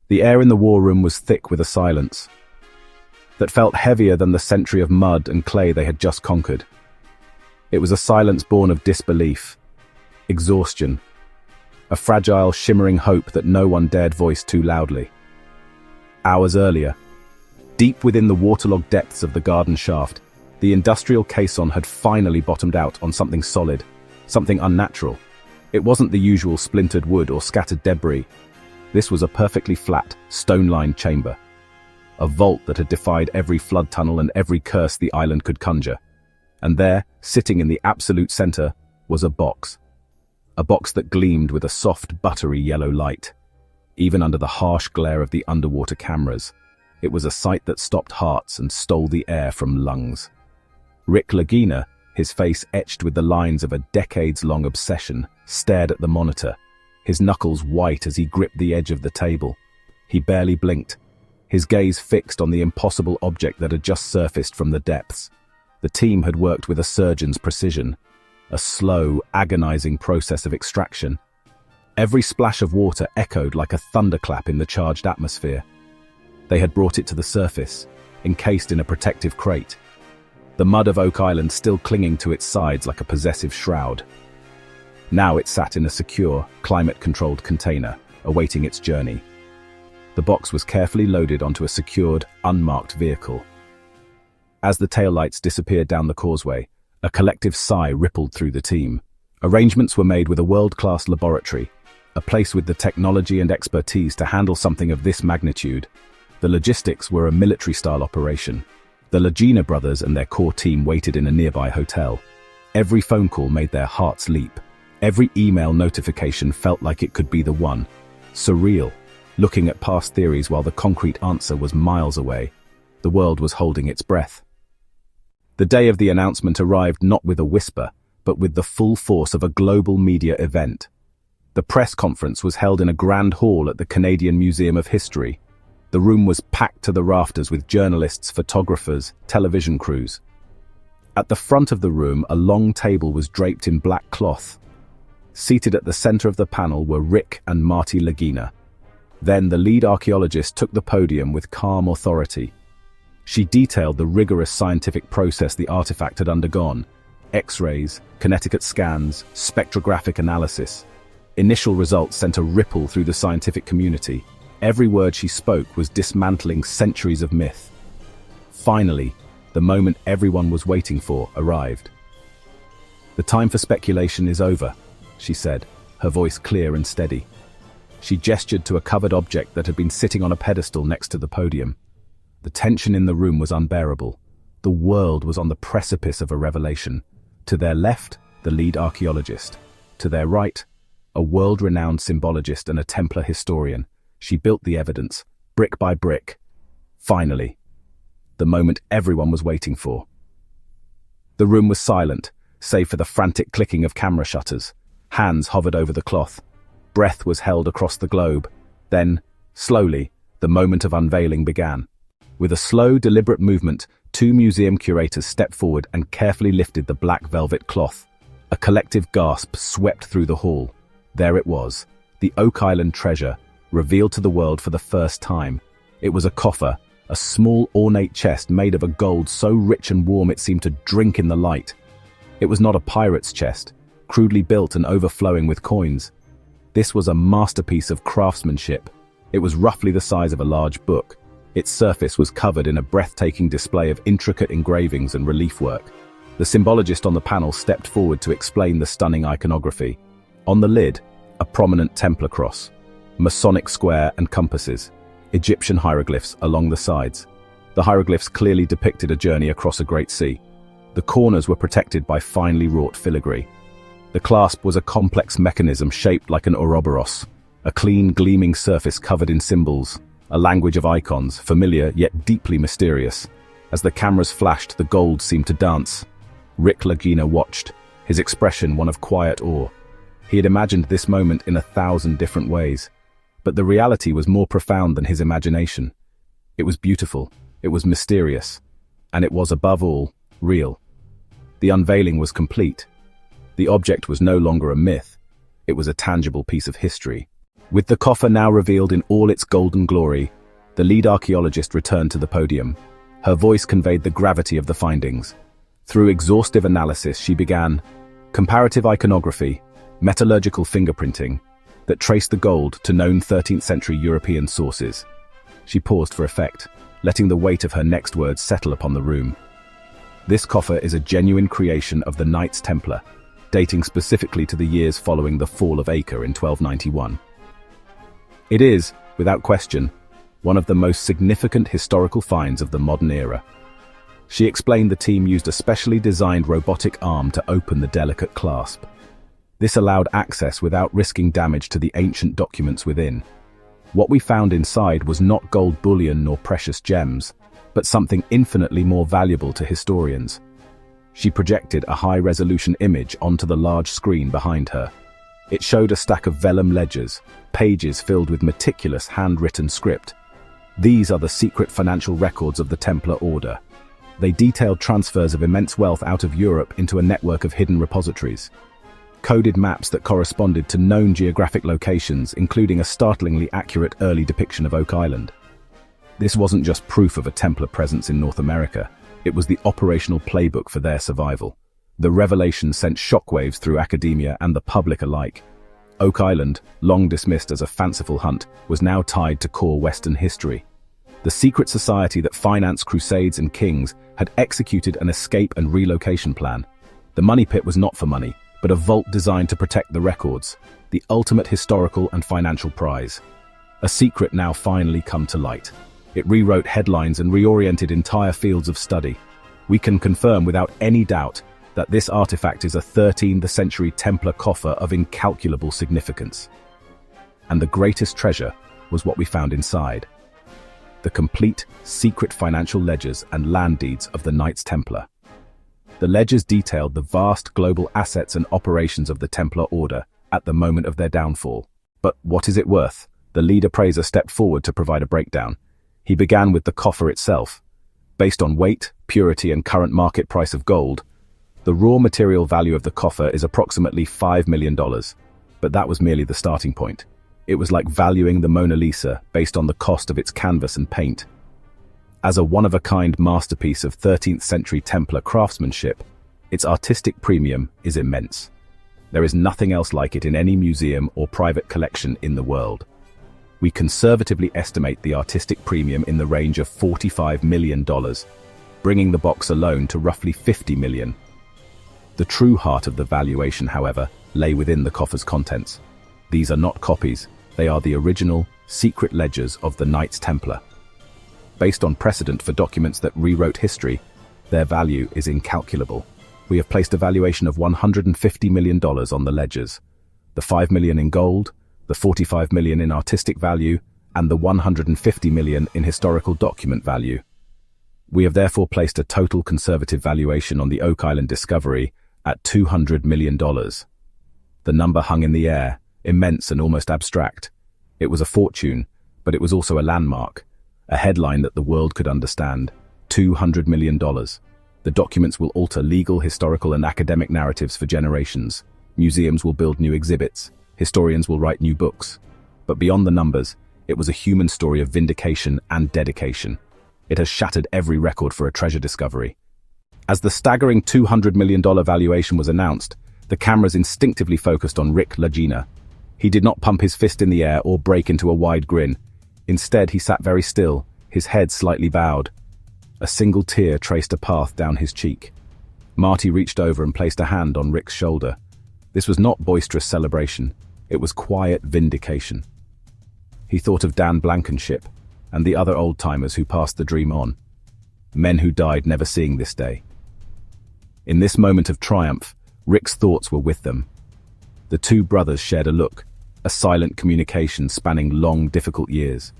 The air in the war room was thick with a silence that felt heavier than the century of mud and clay they had just conquered. It was a silence born of disbelief, exhaustion, a fragile, shimmering hope that no one dared voice too loudly. Hours earlier, deep within the waterlogged depths of the garden shaft, the industrial caisson had finally bottomed out on something solid, something unnatural. It wasn't the usual splintered wood or scattered debris. This was a perfectly flat, stone-lined chamber. A vault that had defied every flood tunnel and every curse the island could conjure. And there, sitting in the absolute center, was a box. A box that gleamed with a soft, buttery yellow light. Even under the harsh glare of the underwater cameras, it was a sight that stopped hearts and stole the air from lungs. Rick Lagina, his face etched with the lines of a decades-long obsession, stared at the monitor, his knuckles white as he gripped the edge of the table. He barely blinked, his gaze fixed on the impossible object that had just surfaced from the depths. The team had worked with a surgeon's precision, a slow, agonizing process of extraction. Every splash of water echoed like a thunderclap in the charged atmosphere. They had brought it to the surface, encased in a protective crate, the mud of Oak Island still clinging to its sides like a possessive shroud. Now it sat in a secure, climate-controlled container, awaiting its journey. The box was carefully loaded onto a secured, unmarked vehicle. As the taillights disappeared down the causeway, a collective sigh rippled through the team. Arrangements were made with a world-class laboratory, a place with the technology and expertise to handle something of this magnitude. The logistics were a military-style operation. The Lagina brothers and their core team waited in a nearby hotel. Every phone call made their hearts leap. Every email notification felt like it could be the one. Surreal, looking at past theories while the concrete answer was miles away. The world was holding its breath. The day of the announcement arrived not with a whisper, but with the full force of a global media event. The press conference was held in a grand hall at the Canadian Museum of History. The room was packed to the rafters with journalists, photographers, television crews. At the front of the room, a long table was draped in black cloth. Seated at the center of the panel were Rick and Marty Lagina. Then the lead archaeologist took the podium with calm authority. She detailed the rigorous scientific process the artifact had undergone: X-rays, kinetic scans, spectrographic analysis. Initial results sent a ripple through the scientific community. Every word she spoke was dismantling centuries of myth. Finally, the moment everyone was waiting for arrived. "The time for speculation is over," she said, her voice clear and steady. She gestured to a covered object that had been sitting on a pedestal next to the podium. The tension in the room was unbearable. The world was on the precipice of a revelation. To their left, the lead archaeologist. To their right, a world-renowned symbologist and a Templar historian. She built the evidence, brick by brick. Finally, the moment everyone was waiting for. The room was silent, save for the frantic clicking of camera shutters. Hands hovered over the cloth. Breath was held across the globe. Then, slowly, the moment of unveiling began. With a slow, deliberate movement, two museum curators stepped forward and carefully lifted the black velvet cloth. A collective gasp swept through the hall. There it was, the Oak Island treasure, revealed to the world for the first time. It was a coffer, a small ornate chest made of a gold so rich and warm it seemed to drink in the light. It was not a pirate's chest, crudely built and overflowing with coins. This was a masterpiece of craftsmanship. It was roughly the size of a large book. Its surface was covered in a breathtaking display of intricate engravings and relief work. The symbologist on the panel stepped forward to explain the stunning iconography. On the lid, a prominent Templar cross, Masonic square and compasses, Egyptian hieroglyphs along the sides. The hieroglyphs clearly depicted a journey across a great sea. The corners were protected by finely wrought filigree. The clasp was a complex mechanism shaped like an Ouroboros, a clean, gleaming surface covered in symbols, a language of icons, familiar yet deeply mysterious. As the cameras flashed, the gold seemed to dance. Rick Lagina watched, his expression one of quiet awe. He had imagined this moment in 1,000 different ways, but the reality was more profound than his imagination. It was beautiful, it was mysterious, and it was above all, real. The unveiling was complete. The object was no longer a myth, it was a tangible piece of history. With the coffer now revealed in all its golden glory, the lead archaeologist returned to the podium. Her voice conveyed the gravity of the findings. Through exhaustive analysis, she began comparative iconography, metallurgical fingerprinting, that traced the gold to known 13th century European sources. She paused for effect, letting the weight of her next words settle upon the room. This coffer is a genuine creation of the Knights Templar, dating specifically to the years following the fall of Acre in 1291. It is, without question, one of the most significant historical finds of the modern era. She explained the team used a specially designed robotic arm to open the delicate clasp. This allowed access without risking damage to the ancient documents within. What we found inside was not gold bullion nor precious gems, but something infinitely more valuable to historians. She projected a high-resolution image onto the large screen behind her. It showed a stack of vellum ledgers, pages filled with meticulous handwritten script. These are the secret financial records of the Templar Order. They detailed transfers of immense wealth out of Europe into a network of hidden repositories. Coded maps that corresponded to known geographic locations, including a startlingly accurate early depiction of Oak Island. This wasn't just proof of a Templar presence in North America, it was the operational playbook for their survival. The revelation sent shockwaves through academia and the public alike. Oak Island, long dismissed as a fanciful hunt, was now tied to core Western history. The secret society that financed crusades and kings had executed an escape and relocation plan. The money pit was not for money, but a vault designed to protect the records, the ultimate historical and financial prize. A secret now finally come to light. It rewrote headlines and reoriented entire fields of study. We can confirm without any doubt that this artifact is a 13th century Templar coffer of incalculable significance. And the greatest treasure was what we found inside. The complete, secret financial ledgers and land deeds of the Knights Templar. The ledgers detailed the vast global assets and operations of the Templar Order at the moment of their downfall. But what is it worth? The lead appraiser stepped forward to provide a breakdown. He began with the coffer itself. Based on weight, purity, and current market price of gold, the raw material value of the coffer is approximately $5 million. But that was merely the starting point. It was like valuing the Mona Lisa based on the cost of its canvas and paint. As a one-of-a-kind masterpiece of 13th century Templar craftsmanship, its artistic premium is immense. There is nothing else like it in any museum or private collection in the world. We conservatively estimate the artistic premium in the range of $45 million, bringing the box alone to roughly $50 million. The true heart of the valuation, however, lay within the coffer's contents. These are not copies, they are the original, secret ledgers of the Knights Templar. Based on precedent for documents that rewrote history, their value is incalculable. We have placed a valuation of $150 million on the ledgers. The $5 million in gold, the $45 million in artistic value, and the $150 million in historical document value. We have therefore placed a total conservative valuation on the Oak Island discovery at $200 million. The number hung in the air, immense and almost abstract. It was a fortune, but it was also a landmark, a headline that the world could understand. $200 million. The documents will alter legal, historical, and academic narratives for generations. Museums will build new exhibits. Historians will write new books. But beyond the numbers, it was a human story of vindication and dedication. It has shattered every record for a treasure discovery. As the staggering $200 million valuation was announced, the cameras instinctively focused on Rick Lagina. He did not pump his fist in the air or break into a wide grin. Instead, he sat very still, his head slightly bowed. A single tear traced a path down his cheek. Marty reached over and placed a hand on Rick's shoulder. This was not boisterous celebration. It was quiet vindication. He thought of Dan Blankenship and the other old-timers who passed the dream on. Men who died never seeing this day. In this moment of triumph, Rick's thoughts were with them. The two brothers shared a look, a silent communication spanning long, difficult years.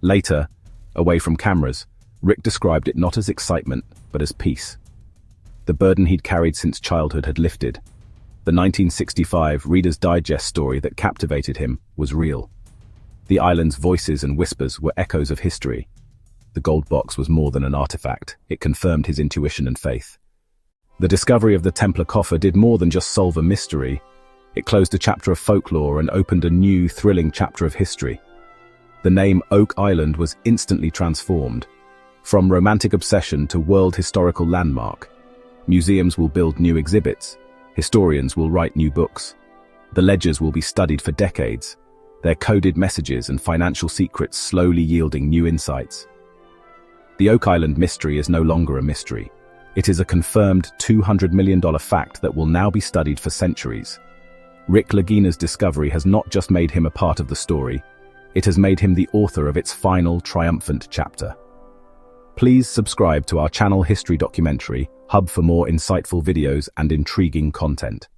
Later, away from cameras, Rick described it not as excitement, but as peace. The burden he'd carried since childhood had lifted. The 1965 Reader's Digest story that captivated him was real. The island's voices and whispers were echoes of history. The gold box was more than an artifact. It confirmed his intuition and faith. The discovery of the Templar coffer did more than just solve a mystery. It closed a chapter of folklore and opened a new, thrilling chapter of history. The name Oak Island was instantly transformed. From romantic obsession to world historical landmark, museums will build new exhibits, historians will write new books. The ledgers will be studied for decades, their coded messages and financial secrets slowly yielding new insights. The Oak Island mystery is no longer a mystery. It is a confirmed $200 million fact that will now be studied for centuries. Rick Lagina's discovery has not just made him a part of the story, it has made him the author of its final, triumphant chapter. Please subscribe to our channel History Documentary Hub for more insightful videos and intriguing content.